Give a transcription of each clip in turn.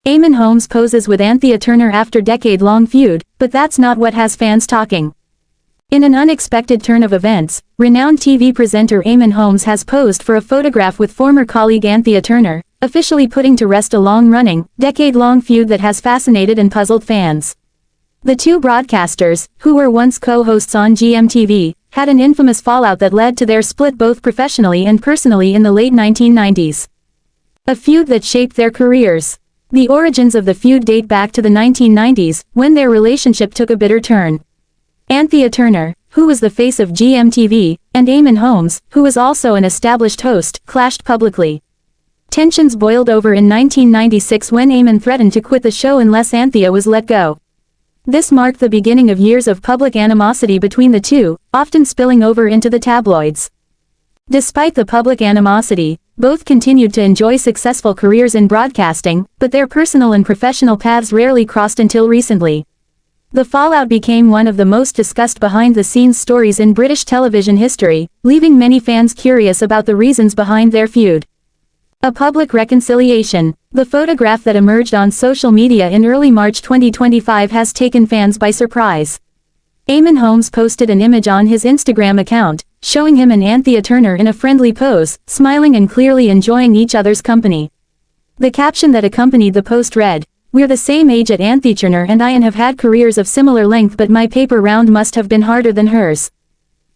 Eamonn Holmes poses with Anthea Turner after decade-long feud, but that's not what has fans talking. In an unexpected turn of events, renowned TV presenter Eamonn Holmes has posed for a photograph with former colleague Anthea Turner, officially putting to rest a long-running, decade-long feud that has fascinated and puzzled fans. The two broadcasters, who were once co-hosts on GMTV, had an infamous fallout that led to their split both professionally and personally in the late 1990s. A feud that shaped their careers. The origins of the feud date back to the 1990s, when their relationship took a bitter turn. Anthea Turner, who was the face of GMTV, and Eamonn Holmes, who was also an established host, clashed publicly. Tensions boiled over in 1996 when Eamonn threatened to quit the show unless Anthea was let go. This marked the beginning of years of public animosity between the two, often spilling over into the tabloids. Despite the public animosity, both continued to enjoy successful careers in broadcasting, but their personal and professional paths rarely crossed until recently. The fallout became one of the most discussed behind-the-scenes stories in British television history, leaving many fans curious about the reasons behind their feud. A public reconciliation. The photograph that emerged on social media in early March 2025 has taken fans by surprise. Eamonn Holmes posted an image on his Instagram account, showing him and Anthea Turner in a friendly pose, smiling and clearly enjoying each other's company. The caption that accompanied the post read, "We're the same age at Anthea Turner and I have had careers of similar length, but my paper round must have been harder than hers.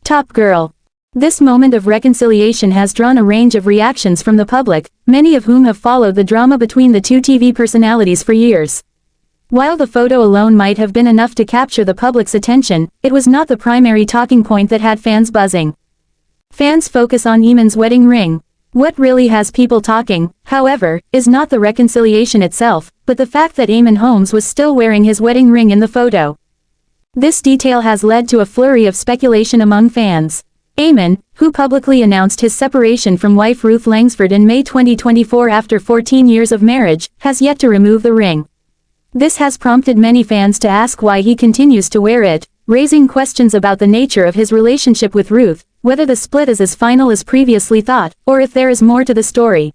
Top girl." This moment of reconciliation has drawn a range of reactions from the public, many of whom have followed the drama between the two TV personalities for years. While the photo alone might have been enough to capture the public's attention, it was not the primary talking point that had fans buzzing. Fans focus on Eamonn's wedding ring. What really has people talking, however, is not the reconciliation itself, but the fact that Eamonn Holmes was still wearing his wedding ring in the photo. This detail has led to a flurry of speculation among fans. Eamonn, who publicly announced his separation from wife Ruth Langsford in May 2024 after 14 years of marriage, has yet to remove the ring. This has prompted many fans to ask why he continues to wear it, raising questions about the nature of his relationship with Ruth, whether the split is as final as previously thought, or if there is more to the story.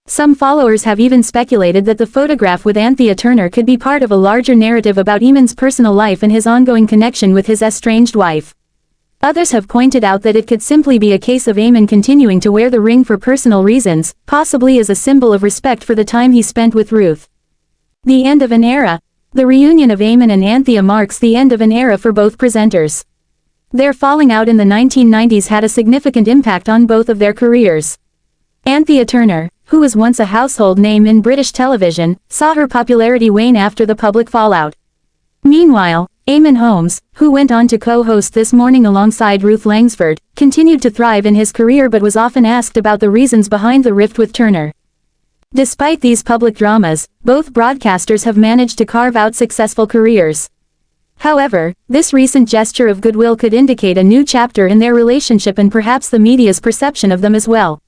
Some followers have even speculated that the photograph with Anthea Turner could be part of a larger narrative about Eamonn's personal life and his ongoing connection with his estranged wife. Others have pointed out that it could simply be a case of Eamonn continuing to wear the ring for personal reasons, possibly as a symbol of respect for the time he spent with Ruth. The end of an era. The reunion of Eamonn and Anthea marks the end of an era for both presenters. Their falling out in the 1990s had a significant impact on both of their careers. Anthea Turner, who was once a household name in British television, saw her popularity wane after the public fallout. Meanwhile, Eamonn Holmes, who went on to co-host This Morning alongside Ruth Langsford, continued to thrive in his career but was often asked about the reasons behind the rift with Turner. Despite these public dramas, both broadcasters have managed to carve out successful careers. However, this recent gesture of goodwill could indicate a new chapter in their relationship and perhaps the media's perception of them as well.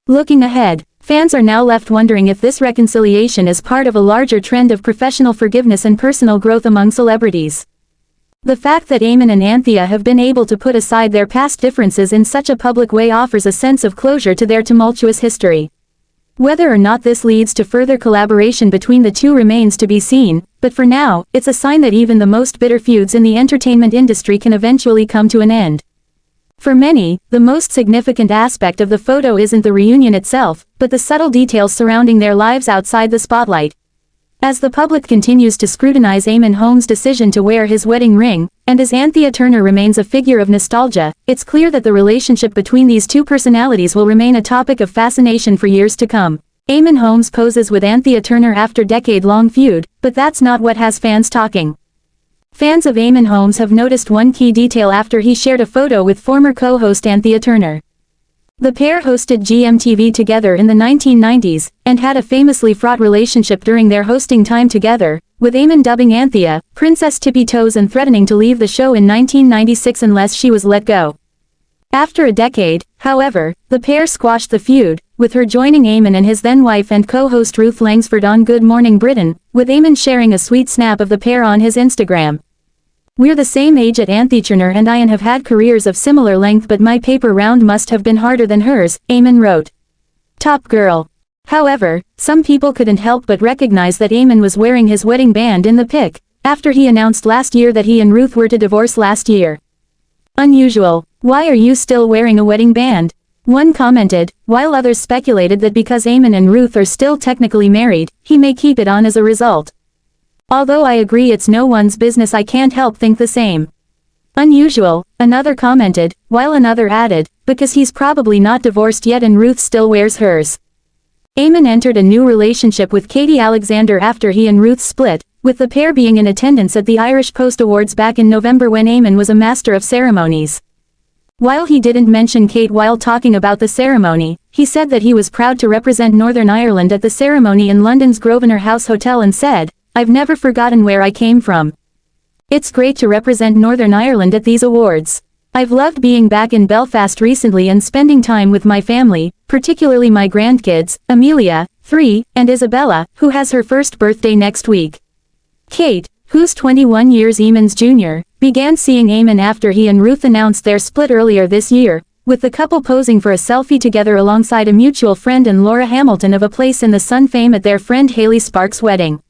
Looking ahead, fans are now left wondering if this reconciliation is part of a larger trend of professional forgiveness and personal growth among celebrities. The fact that Eamonn and Anthea have been able to put aside their past differences in such a public way offers a sense of closure to their tumultuous history. Whether or not this leads to further collaboration between the two remains to be seen, but for now, it's a sign that even the most bitter feuds in the entertainment industry can eventually come to an end. For many, the most significant aspect of the photo isn't the reunion itself, but the subtle details surrounding their lives outside the spotlight. As the public continues to scrutinize Eamonn Holmes' decision to wear his wedding ring, and as Anthea Turner remains a figure of nostalgia, it's clear that the relationship between these two personalities will remain a topic of fascination for years to come. Eamonn Holmes poses with Anthea Turner after decade-long feud, but that's not what has fans talking. Fans of Eamonn Holmes have noticed one key detail after he shared a photo with former co-host Anthea Turner. The pair hosted GMTV together in the 1990s, and had a famously fraught relationship during their hosting time together, with Eamonn dubbing Anthea Princess Tippy Toes and threatening to leave the show in 1996 unless she was let go. After a decade, however, the pair squashed the feud, with her joining Eamonn and his then-wife and co-host Ruth Langsford on Good Morning Britain, with Eamonn sharing a sweet snap of the pair on his Instagram. "We're the same age at Anthea Turner and I have had careers of similar length, but my paper round must have been harder than hers," Eamonn wrote. Top girl. However, some people couldn't help but recognize that Eamonn was wearing his wedding band in the pic, after he announced last year that he and Ruth were to divorce last year. Unusual. Why are you still wearing a wedding band? One commented, while others speculated that because Eamonn and Ruth are still technically married, he may keep it on as a result. Although I agree it's no one's business, I can't help think the same. Unusual, another commented, while another added, because he's probably not divorced yet and Ruth still wears hers. Eamonn entered a new relationship with Katie Alexander after he and Ruth split, with the pair being in attendance at the Irish Post Awards back in November when Eamonn was a master of ceremonies. While he didn't mention Kate while talking about the ceremony, he said that he was proud to represent Northern Ireland at the ceremony in London's Grosvenor House Hotel and said, "I've never forgotten where I came from. It's great to represent Northern Ireland at these awards. I've loved being back in Belfast recently and spending time with my family, particularly my grandkids, Amelia, 3, and Isabella, who has her first birthday next week." Kate, who's 21 years Eamonn's junior, began seeing Eamonn after he and Ruth announced their split earlier this year, with the couple posing for a selfie together alongside a mutual friend and Laura Hamilton of A Place in the Sun fame at their friend Hayley Sparks' wedding.